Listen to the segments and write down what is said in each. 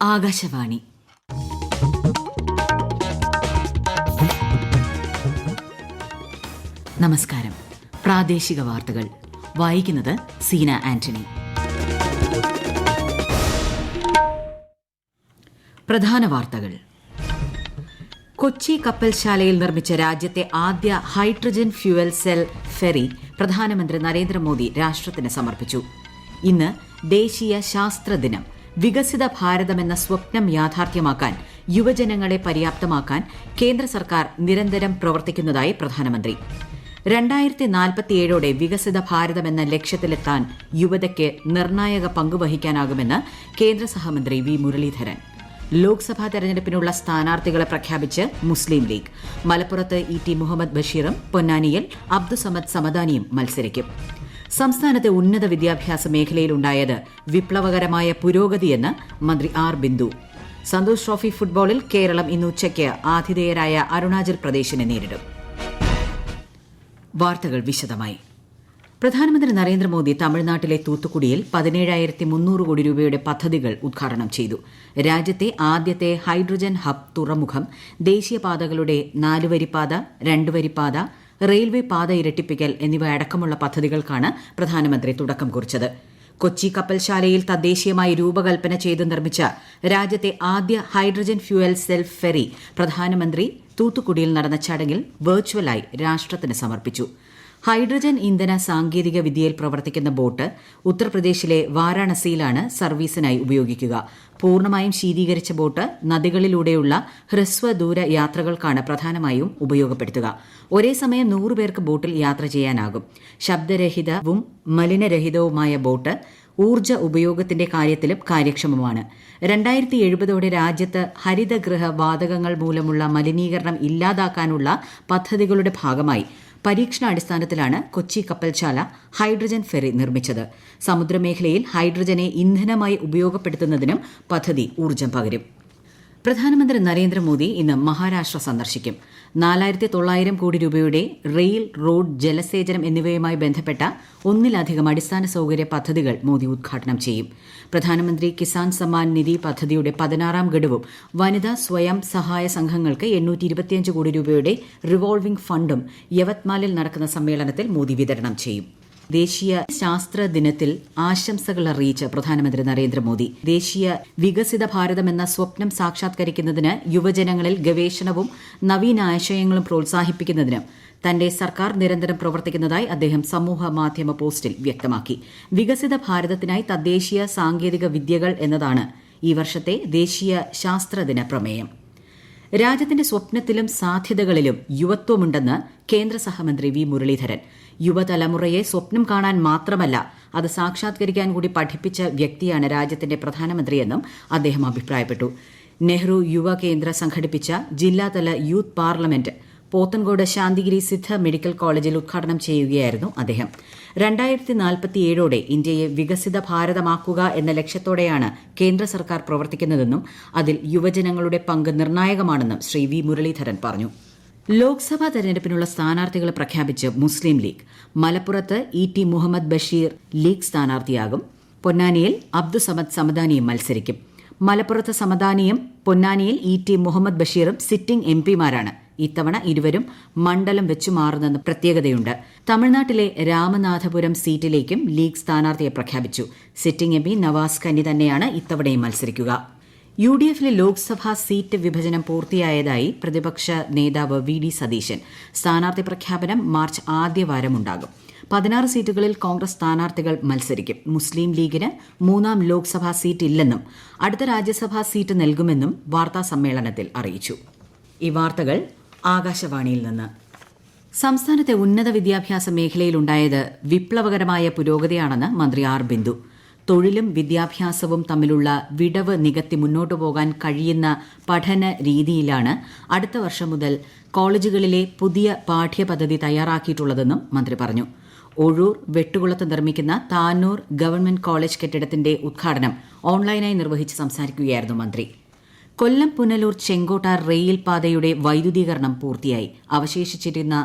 ആകാശവാണി. നമസ്കാരം. പ്രാദേശിക വാർത്തകൾ വായിക്കുന്നത് സീന ആന്റണി. പ്രധാന വാർത്തകൾ. കൊച്ചി കപ്പൽശാലയിൽ നിർമ്മിച്ച രാജ്യത്തെ ആദ്യ ഹൈഡ്രജൻ ഫ്യൂവൽ സെൽ ഫെറി പ്രധാനമന്ത്രി നരേന്ദ്രമോദി രാഷ്ട്രത്തിന് സമർപ്പിച്ചു. ഇന്ന് ദേശീയ ശാസ്ത്ര ദിനം. വികസിത ഭാരതമെന്ന സ്വപ്നം യാഥാർത്ഥ്യമാക്കാൻ യുവജനങ്ങളെ പര്യാപ്തമാക്കാൻ കേന്ദ്ര സർക്കാർ നിരന്തരം പ്രവർത്തിക്കുന്നതായി പ്രധാനമന്ത്രി. 2047 വികസിത ഭാരതമെന്ന ലക്ഷ്യത്തിലെത്താൻ യുവതയ്ക്ക് നിർണായക പങ്കുവഹിക്കാനാകുമെന്ന് കേന്ദ്ര സഹമന്ത്രി വി മുരളീധരൻ. ലോക്സഭാ തെരഞ്ഞെടുപ്പിനുള്ള സ്ഥാനാർത്ഥികളെ പ്രഖ്യാപിച്ച് മുസ്ലിം ലീഗ്. മലപ്പുറത്ത് ഇ.ടി. മുഹമ്മദ് ബഷീറും പൊന്നാനിയിൽ അബ്ദുസമദ് സമദാനിയും മത്സരിക്കും. സംസ്ഥാനത്തെ ഉന്നത വിദ്യാഭ്യാസ മേഖലയിലുണ്ടായത് വിപ്ലവകരമായ പുരോഗതിയെന്ന് മന്ത്രി ആർ ബിന്ദു. സന്തോഷ് ട്രോഫി ഫുട്ബോളിൽ കേരളം ഇന്ന് ഉച്ചയ്ക്ക് ആതിഥേയരായ അരുണാചൽ പ്രദേശിനെ നേരിടും. വാർത്തകൾ വിശദമായി. പ്രധാനമന്ത്രി നരേന്ദ്രമോദി തമിഴ്നാട്ടിലെ തൂത്തുക്കുടിയിൽ 17,300 കോടി രൂപയുടെ പദ്ധതികൾ ഉദ്ഘാടനം ചെയ്തു. രാജ്യത്തെ ആദ്യത്തെ ഹൈഡ്രജൻ ഹബ് തുറമുഖം, ദേശീയപാതകളുടെ 4-വരിപ്പാത, 2-വരിപ്പാത, റെയിൽവേ പാത ഇരട്ടിപ്പിക്കൽ എന്നിവ അടക്കമുള്ള പദ്ധതികൾക്കാണ് പ്രധാനമന്ത്രി തുടക്കം കുറിച്ചത്. കൊച്ചി കപ്പൽശാലയിൽ തദ്ദേശീയമായി രൂപകൽപ്പന ചെയ്ത് നിർമ്മിച്ച രാജ്യത്തെ ആദ്യ ഹൈഡ്രജൻ ഫ്യൂവൽ സെൽ ഫെറി പ്രധാനമന്ത്രി തൂത്തുക്കുടിയിൽ നടന്ന ചടങ്ങിൽ വെർച്വലായി രാഷ്ട്രത്തിന് സമർപ്പിച്ചു. ഹൈഡ്രജൻ ഇന്ധന സാങ്കേതിക വിദ്യയിൽ പ്രവർത്തിക്കുന്ന ബോട്ട് ഉത്തർപ്രദേശിലെ വാരാണസിയിലാണ് സർവീസിനായി ഉപയോഗിക്കുക. പൂർണ്ണമായും ശീതീകരിച്ച ബോട്ട് നദികളിലൂടെയുള്ള ഹ്രസ്വദൂര യാത്രകൾക്കാണ് പ്രധാനമായും ഉപയോഗപ്പെടുത്തുക. ഒരേ സമയം 100 പേർക്ക് ബോട്ടിൽ യാത്ര ചെയ്യാനാകും. ശബ്ദരഹിതവും മലിനരഹിതവുമായ ബോട്ട് ഊർജ്ജ ഉപയോഗത്തിന്റെ കാര്യത്തിലും കാര്യക്ഷമമാണ്. 2070 രാജ്യത്ത് ഹരിതഗൃഹ വാതകങ്ങൾ മൂലമുള്ള മലിനീകരണം ഇല്ലാതാക്കാനുള്ള പദ്ധതികളുടെ ഭാഗമായി പരീക്ഷണാടിസ്ഥാനത്തിലാണ് കൊച്ചി കപ്പൽശാല ഹൈഡ്രജൻ ഫെറി നിർമ്മിച്ചത്. സമുദ്രമേഖലയിൽ ഹൈഡ്രജനെ ഇന്ധനമായി ഉപയോഗപ്പെടുത്തുന്നതിനും പദ്ധതി ഊർജ്ജം പകരും. പ്രധാനമന്ത്രി നരേന്ദ്രമോദി ഇന്ന് മഹാരാഷ്ട്ര സന്ദർശിക്കും. 4,900 കോടി രൂപയുടെ റെയിൽ, റോഡ്, ജലസേചനം എന്നിവയുമായി ബന്ധപ്പെട്ട ഒന്നിലധികം അടിസ്ഥാന സൌകര്യ പദ്ധതികൾ മോദി ഉദ്ഘാടനം ചെയ്യും. പ്രധാനമന്ത്രി കിസാൻ സമ്മാൻ നിധി പദ്ധതിയുടെ 16ാം ഗഡുവും വനിതാ സ്വയം സഹായ സംഘങ്ങൾക്ക് 825 കോടി രൂപയുടെ റിവോൾവിംഗ് ഫണ്ടും യവത്മാലിൽ നടക്കുന്ന സമ്മേളനത്തിൽ മോദി വിതരണം ചെയ്യും. ദേശീയ ശാസ്ത്ര ദിനത്തിൽ ആശംസകൾ അറിയിച്ച് പ്രധാനമന്ത്രി നരേന്ദ്രമോദി ദേശീയ വികസിത ഭാരതമെന്ന സ്വപ്നം സാക്ഷാത്കരിക്കുന്നതിന് യുവജനങ്ങളിൽ ഗവേഷണവും നവീനാശയങ്ങളും പ്രോത്സാഹിപ്പിക്കുന്നതിനും തന്റെ സർക്കാർ നിരന്തരം പ്രവർത്തിക്കുന്നതായി അദ്ദേഹം സമൂഹ മാധ്യമ പോസ്റ്റിൽ വ്യക്തമാക്കി. വികസിത ഭാരതത്തിനായി തദ്ദേശീയ സാങ്കേതിക വിദ്യകൾ എന്നതാണ് ഈ വർഷത്തെ ദേശീയ ശാസ്ത്രദിന പ്രമേയം. രാജ്യത്തിന്റെ സ്വപ്നത്തിലും സാധ്യതകളിലും യുവത്വമുണ്ടെന്ന് കേന്ദ്ര സഹമന്ത്രി വി മുരളീധരൻ. യുവതലമുറയെ സ്വപ്നം കാണാൻ മാത്രമല്ല അത് സാക്ഷാത്കരിക്കാൻ കൂടി പഠിപ്പിച്ച വ്യക്തിയാണ് രാജ്യത്തിന്റെ പ്രധാനമന്ത്രിയെന്നും അദ്ദേഹം അഭിപ്രായപ്പെട്ടു. നെഹ്റു യുവ കേന്ദ്ര സംഘടിപ്പിച്ച ജില്ലാതല youth parliament Pothencode Santhigiri Siddha medical കോളേജിൽ ഉദ്ഘാടനം ചെയ്യുകയായിരുന്നു അദ്ദേഹം. 2047 ഇന്ത്യയെ വികസിത ഭാരതമാക്കുക എന്ന ലക്ഷ്യത്തോടെയാണ് കേന്ദ്ര സർക്കാർ പ്രവർത്തിക്കുന്നതെന്നും അതിൽ യുവജനങ്ങളുടെ പങ്ക് നിർണായകമാണെന്നും ശ്രീ വി മുരളീധരൻ പറഞ്ഞു. ലോക്സഭാ തെരഞ്ഞെടുപ്പിനുള്ള സ്ഥാനാർത്ഥികളെ പ്രഖ്യാപിച്ച് മുസ്ലിം ലീഗ്. മലപ്പുറത്ത് ഇ.ടി. മുഹമ്മദ് ബഷീർ ലീഗ് സ്ഥാനാർത്ഥിയാകും. പൊന്നാനിയിൽ അബ്ദുസമദ് സമദാനിയും മത്സരിക്കും. മലപ്പുറത്ത് സമദാനിയും പൊന്നാനിയിൽ ഇ.ടി. മുഹമ്മദ് ബഷീറും സിറ്റിംഗ് എംപിമാരാണ്. ഇത്തവണ ഇരുവരും മണ്ഡലം വെച്ചു മാറുന്നെന്ന് പ്രത്യേകതയുണ്ട്. തമിഴ്നാട്ടിലെ രാമനാഥപുരം സീറ്റിലേക്കും ലീഗ് സ്ഥാനാർത്ഥിയെ പ്രഖ്യാപിച്ചു. സിറ്റിംഗ് എംപി നവാസ് കന്നി തന്നെയാണ് ഇത്തവണയും മത്സരിക്കുക. യു.ഡി.എഫിലെ ലോക്സഭാ സീറ്റ് വിഭജനം പൂർത്തിയായതായി പ്രതിപക്ഷ നേതാവ് വി ഡി സതീശൻ. സ്ഥാനാർത്ഥി പ്രഖ്യാപനം മാർച്ച് ആദ്യവാരമുണ്ടാകും. 16 സീറ്റുകളിൽ കോൺഗ്രസ് സ്ഥാനാർത്ഥികൾ മത്സരിക്കും. മുസ്ലിം ലീഗിന് 3ാം ലോക്സഭാ സീറ്റ് ഇല്ലെന്നും അടുത്ത രാജ്യസഭാ സീറ്റ് നൽകുമെന്നും വാർത്താസമ്മേളനത്തിൽ അറിയിച്ചു. ഈ വാർത്തകൾ ആകാശവാണിയിൽ നിന്ന്. സംസ്ഥാനത്തെ ഉന്നത വിദ്യാഭ്യാസ മേഖലയിലുണ്ടായത് വിപ്ലവകരമായ പുരോഗതിയാണെന്ന് മന്ത്രി ആർ ബിന്ദു. തൊഴിലും വിദ്യാഭ്യാസവും തമ്മിലുള്ള വിടവ് നികത്തി മുന്നോട്ടു പോകാൻ കഴിയുന്ന പഠന രീതിയിലാണ് അടുത്ത വർഷം മുതൽ കോളേജുകളിലെ പുതിയ പാഠ്യപദ്ധതി തയ്യാറാക്കിയിട്ടുള്ളതെന്നും മന്ത്രി പറഞ്ഞു. ഒഴൂർ വെട്ടുകുളത്ത് നിർമ്മിക്കുന്ന താനൂർ ഗവൺമെന്റ് കോളേജ് കെട്ടിടത്തിന്റെ ഉദ്ഘാടനം ഓൺലൈനായി നിർവഹിച്ച് സംസാരിക്കുകയായിരുന്നു മന്ത്രി. കൊല്ലം പുനലൂർ ചെങ്കോട്ട റെയിൽ പാതയുടെ വൈദ്യുതീകരണം പൂർത്തിയായി. അവശേഷിച്ചിരുന്ന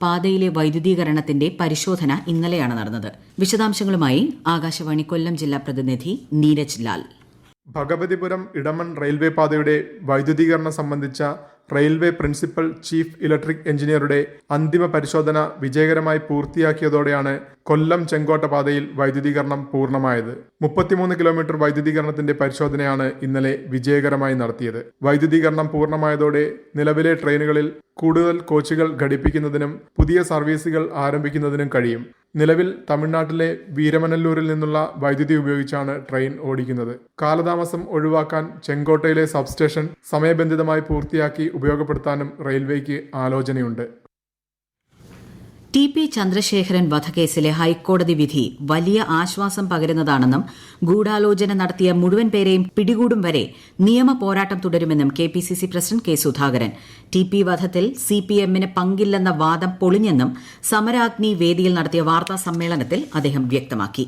പാതയിലെ വൈദ്യുതീകരണത്തിന്റെ പരിശോധന ഇന്നലെയാണ് നടന്നത്. വിശദാംശങ്ങളുമായി ആകാശവാണി കൊല്ലം ജില്ലാ പ്രതിനിധി നീരജ് ലാൽ. ഭഗവതിപുരം ഇടമൺ റെയിൽവേ പാതയുടെ വൈദ്യുതീകരണം സംബന്ധിച്ച റെയിൽവേ പ്രിൻസിപ്പൽ ചീഫ് ഇലക്ട്രിക് എഞ്ചിനീയറുടെ അന്തിമ പരിശോധന വിജയകരമായി പൂർത്തിയാക്കിയതോടെയാണ് കൊല്ലം ചെങ്കോട്ട പാതയിൽ വൈദ്യുതീകരണം പൂർണ്ണമായത്. 33 കിലോമീറ്റർ വൈദ്യുതീകരണത്തിന്റെ പരിശോധനയാണ് ഇന്നലെ വിജയകരമായി നടത്തിയത്. വൈദ്യുതീകരണം പൂർണ്ണമായതോടെ നിലവിലെ ട്രെയിനുകളിൽ കൂടുതൽ കോച്ചുകൾ ഘടിപ്പിക്കുന്നതിനും പുതിയ സർവീസുകൾ ആരംഭിക്കുന്നതിനും കഴിയും. നിലവിൽ തമിഴ്നാട്ടിലെ വീരമനല്ലൂരിൽ നിന്നുള്ള വൈദ്യുതി ഉപയോഗിച്ചാണ് ട്രെയിൻ ഓടിക്കുന്നത്. കാലതാമസം ഒഴിവാക്കാൻ ചെങ്കോട്ടയിലെ സബ്സ്റ്റേഷൻ സമയബന്ധിതമായി പൂർത്തിയാക്കി ഉപയോഗപ്പെടുത്താനും റെയിൽവേക്ക് ആലോചനയുണ്ട്. ടി.പി. ചന്ദ്രശേഖരൻ വധക്കേസിലെ ഹൈക്കോടതി വിധി വലിയ ആശ്വാസം പകരുന്നതാണെന്നും ഗൂഢാലോചന നടത്തിയ മുഴുവൻ പേരെയും പിടികൂടും വരെ നിയമ പോരാട്ടം തുടരുമെന്നും KPCC president K. Sudhakaran. TP. വധത്തിൽ സിപിഎമ്മിന് പങ്കില്ലെന്ന വാദം പൊളിഞ്ഞെന്നും സമരാഗ്നി വേദിയിൽ നടത്തിയ വാർത്താ സമ്മേളനത്തിൽ അദ്ദേഹം വ്യക്തമാക്കി.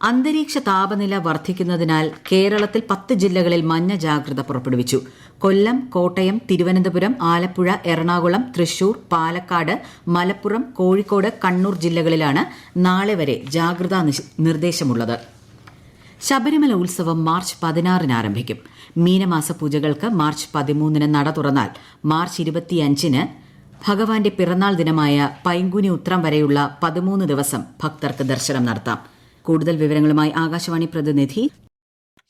അന്തരീക്ഷ താപനില വർദ്ധിക്കുന്നതിനാൽ കേരളത്തിൽ 10 ജില്ലകളിൽ മഞ്ഞ ജാഗ്രത പുറപ്പെടുവിച്ചു. കൊല്ലം, കോട്ടയം, തിരുവനന്തപുരം, ആലപ്പുഴ, എറണാകുളം, തൃശൂർ, പാലക്കാട്, മലപ്പുറം, കോഴിക്കോട്, കണ്ണൂർ ജില്ലകളിലാണ് നാളെ വരെ ജാഗ്രതാ നിർദ്ദേശമുള്ളത്. ശബരിമല ഉത്സവം മാർച്ച് 16 ആരംഭിക്കും. മീനമാസ പൂജകൾക്ക് മാർച്ച് 13 നട തുറന്നാൽ മാർച്ച് 25 ഭഗവാന്റെ പിറന്നാൾ ദിനമായ പൈങ്കുനി ഉത്രം വരെയുള്ള 13 ദിവസം ഭക്തർക്ക് ദർശനം നടത്താം. കൂടുതൽ വിവരങ്ങളുമായി ആകാശവാണി പ്രതിനിധി.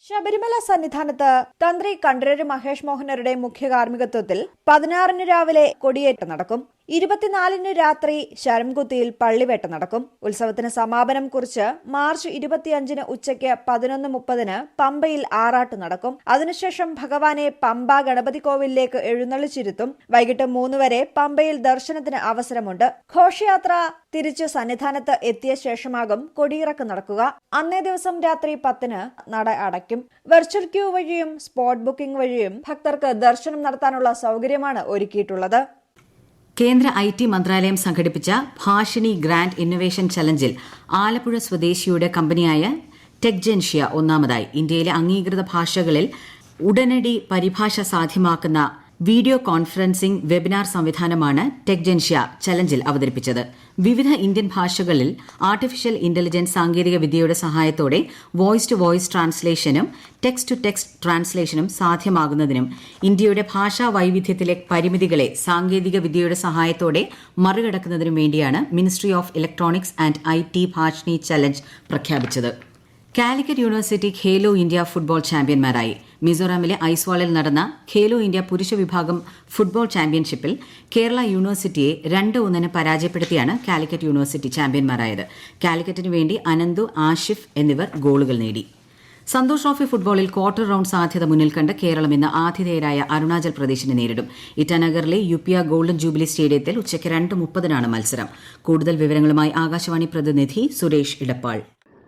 ശബരിമല സന്നിധാനത്ത് തന്ത്രി കണ്ഠരര് മഹേഷ് മോഹനരുടെ മുഖ്യ കാർമ്മികത്വത്തിൽ 16 രാവിലെ കൊടിയേറ്റ് നടക്കും. 24 രാത്രി ശരംകുത്തിയിൽ പള്ളിവേട്ട നടക്കും. ഉത്സവത്തിന് സമാപനം കുറിച്ച് മാർച്ച് 25 ഉച്ചയ്ക്ക് 11:30 പമ്പയിൽ ആറാട്ട് നടക്കും. അതിനുശേഷം ഭഗവാനെ പമ്പ ഗണപതി കോവിലിലേക്ക് എഴുന്നള്ളിച്ചിരുത്തും. വൈകിട്ട് 3 വരെ പമ്പയിൽ ദർശനത്തിന് അവസരമുണ്ട്. ഘോഷയാത്ര തിരിച്ച് സന്നിധാനത്ത് എത്തിയ ശേഷമാകും കൊടിയിറക്ക് നടക്കുക. അന്നേ ദിവസം രാത്രി 10 നട അടയ്ക്കും. വെർച്വൽ ക്യൂ വഴിയും സ്പോട്ട് ബുക്കിംഗ് വഴിയും ഭക്തർക്ക് ദർശനം നടത്താനുള്ള സൗകര്യമാണ് ഒരുക്കിയിട്ടുള്ളത്. കേന്ദ്ര IT മന്ത്രാലയം സംഘടിപ്പിച്ച ഭാഷിണി ഗ്രാൻഡ് ഇന്നൊവേഷൻ ചലഞ്ചിൽ ആലപ്പുഴ സ്വദേശിയുടെ കമ്പനിയായ ടെക്ജൻഷ്യ ഒന്നാമതായി. ഇന്ത്യയിലെ അംഗീകൃത ഭാഷകളിൽ ഉടനടി പരിഭാഷ സാധ്യമാക്കുന്ന വീഡിയോ കോൺഫറൻസിംഗ് വെബിനാർ സംവിധാനമാണ് ടെക്ജൻഷ്യ ചലഞ്ചിൽ അവതരിപ്പിച്ചത്. വിവിധ ഇന്ത്യൻ ഭാഷകളിൽ ആർട്ടിഫിഷ്യൽ ഇന്റലിജൻസ് സാങ്കേതിക വിദ്യയുടെ സഹായത്തോടെ വോയിസ് ടു വോയിസ് ട്രാൻസ്ലേഷനും ടെക്സ്റ്റ് ടു ടെക്സ്റ്റ് ട്രാൻസ്ലേഷനും സാധ്യമാകുന്നതിനും ഇന്ത്യയുടെ ഭാഷാ വൈവിധ്യത്തിലെ പരിമിതികളെ സാങ്കേതിക വിദ്യയുടെ സഹായത്തോടെ മറികടക്കുന്നതിനും വേണ്ടിയാണ് ministry of electronics and IT Bhashini challenge പ്രഖ്യാപിച്ചത്. Calicut university Khelo India football ചാമ്പ്യന്മാരായി. മിസോറാമിലെ ഐസ്വാളിൽ നടന്ന ഖേലോ ഇന്ത്യ പുരുഷ വിഭാഗം ഫുട്ബോൾ ചാമ്പ്യൻഷിപ്പിൽ കേരള യൂണിവേഴ്സിറ്റിയെ 2-1 പരാജയപ്പെടുത്തിയാണ് കാലിക്കറ്റ് യൂണിവേഴ്സിറ്റി ചാമ്പ്യന്മാരായത്. കാലിക്കറ്റിന് വേണ്ടി അനന്തു, ആഷിഫ് എന്നിവർ ഗോളുകൾ നേടി. സന്തോഷ് ട്രോഫി ഫുട്ബോളിൽ ക്വാർട്ടർ റൌണ്ട് സാധ്യത മുന്നിൽ കണ്ട് കേരളം ഇന്ന് ആതിഥേയരായ അരുണാചൽ പ്രദേശിനെ നേരിടും. ഇറ്റാനഗറിലെ യുപിയ ഗോൾഡൻ ജൂബിലി സ്റ്റേഡിയത്തിൽ ഉച്ചയ്ക്ക് 2:30 മത്സരം. കൂടുതൽ വിവരങ്ങളുമായി ആകാശവാണി പ്രതിനിധി സുരേഷ് ഇടപ്പാൾ.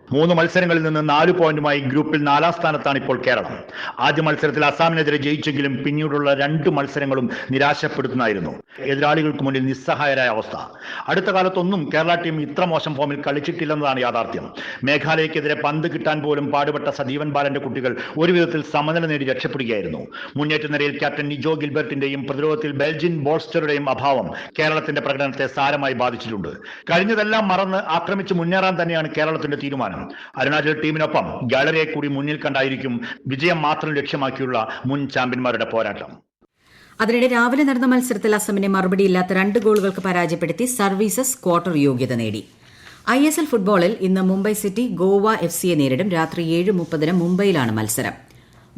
3 മത്സരങ്ങളിൽ നിന്ന് 4 പോയിന്റുമായി ഗ്രൂപ്പിൽ 4ാം സ്ഥാനത്താണ് ഇപ്പോൾ കേരളം. ആദ്യ മത്സരത്തിൽ അസാമിനെതിരെ ജയിച്ചെങ്കിലും പിന്നീടുള്ള 2 മത്സരങ്ങളും നിരാശപ്പെടുത്തുന്നതായിരുന്നു. എതിരാളികൾക്ക് മുന്നിൽ നിസ്സഹായരായ അവസ്ഥ. അടുത്ത കാലത്തൊന്നും കേരള ടീം ഇത്ര മോശം ഫോമിൽ കളിച്ചിട്ടില്ലെന്നതാണ് യാഥാർത്ഥ്യം. മേഘാലയക്കെതിരെ പന്ത് കിട്ടാൻ പോലും പാടുപെട്ട സജീവൻ ബാലന്റെ കുട്ടികൾ ഒരു വിധത്തിൽ സമനില നേടി രക്ഷപ്പെടുകയായിരുന്നു. മുന്നേറ്റ നിരയിൽ ക്യാപ്റ്റൻ നിജോ ഗിൽബർട്ടിന്റെയും പ്രതിരോധത്തിൽ ബെൽജിൻ ബോൾസ്റ്ററുടെയും അഭാവം കേരളത്തിന്റെ പ്രകടനത്തെ സാരമായി ബാധിച്ചിട്ടുണ്ട്. കഴിഞ്ഞതെല്ലാം മറന്ന് ആക്രമിച്ച് മുന്നേറാൻ തന്നെയാണ് കേരളത്തിന്റെ തീരുമാനം. അരുണാചൽ ടീമിനൊപ്പം ഗാലറിയെ കൂടി മുന്നിൽ കണ്ടായിരിക്കും വിജയം മാത്രം ലക്ഷ്യമാക്കിയുള്ള മുൻ ചാമ്പ്യന്മാരുടെ പോരാട്ടം. അതിനിടെ രാവിലെ നടന്ന മത്സരത്തിൽ അസമിനെ മറുപടിയില്ലാത്ത 2 ഗോളുകൾക്ക് പരാജയപ്പെടുത്തി സർവീസസ് ക്വാർട്ടർ യോഗ്യത നേടി. ISL ഫുട്ബോളിൽ ഇന്ന് മുംബൈ സിറ്റി ഗോവ FCയെ നേരിടും. രാത്രി 7:30 മുംബൈയിലാണ് മത്സരം.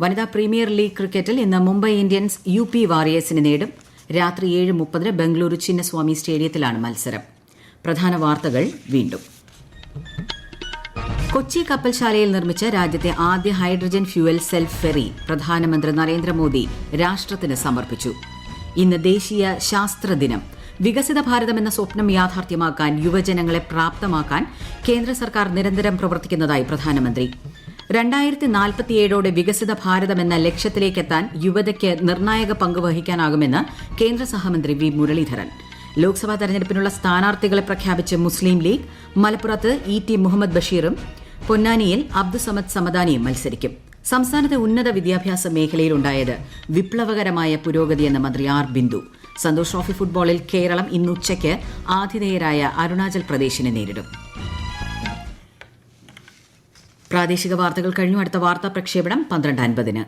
വനിതാ പ്രീമിയർ ലീഗ് ക്രിക്കറ്റിൽ ഇന്ന് മുംബൈ ഇന്ത്യൻസ് UP വാരിയേഴ്സിനെ നേരിടും. രാത്രി 7:30 ബംഗളൂരു ചിന്നസ്വാമി സ്റ്റേഡിയത്തിലാണ് മത്സരം. പ്രധാന വാർത്തകൾ വീണ്ടും. കൊച്ചി കപ്പൽശാലയിൽ നിർമ്മിച്ച രാജ്യത്തെ ആദ്യ ഹൈഡ്രജൻ ഫ്യൂവൽ സെൽഫ് ഫെറി പ്രധാനമന്ത്രി നരേന്ദ്രമോദി രാഷ്ട്രത്തിന് സമർപ്പിച്ചു. ഇന്ന് ദേശീയ ശാസ്ത്ര ദിനം. വികസിത ഭാരതം എന്ന സ്വപ്നം യാഥാർത്ഥ്യമാക്കാൻ യുവജനങ്ങളെ പ്രാപ്തമാക്കാൻ കേന്ദ്ര സർക്കാർ നിരന്തരം പ്രവർത്തിക്കുന്നതായി പ്രധാനമന്ത്രി. 2047 വികസിത ഭാരതം എന്ന ലക്ഷ്യത്തിലേക്കെത്താൻ യുവതയ്ക്ക് നിർണായക പങ്ക് വഹിക്കാനാകുമെന്ന് കേന്ദ്ര സഹമന്ത്രി വി മുരളീധരൻ. ലോക്സഭാ തെരഞ്ഞെടുപ്പിനുള്ള സ്ഥാനാർത്ഥികളെ പ്രഖ്യാപിച്ച് മുസ്ലിം ലീഗ്. മലപ്പുറത്ത് ET മുഹമ്മദ് ബഷീറും പൊന്നാനിയിൽ അബ്ദുസമദ് സമദാനിയും മത്സരിക്കും. സംസ്ഥാനത്തെ ഉന്നത വിദ്യാഭ്യാസ മേഖലയിലുണ്ടായത് വിപ്ലവകരമായ പുരോഗതിയെന്ന് മന്ത്രി R. ബിന്ദു. സന്തോഷ് ട്രോഫി ഫുട്ബോളിൽ കേരളം ഇന്ന് ഉച്ചയ്ക്ക് ആതിഥേയരായ അരുണാചൽ പ്രദേശിനെ നേരിടും. പ്രാദേശിക വാർത്തകൾ കഴിഞ്ഞു. അടുത്ത വാർത്താ പ്രക്ഷേപണം 12:50-ന്.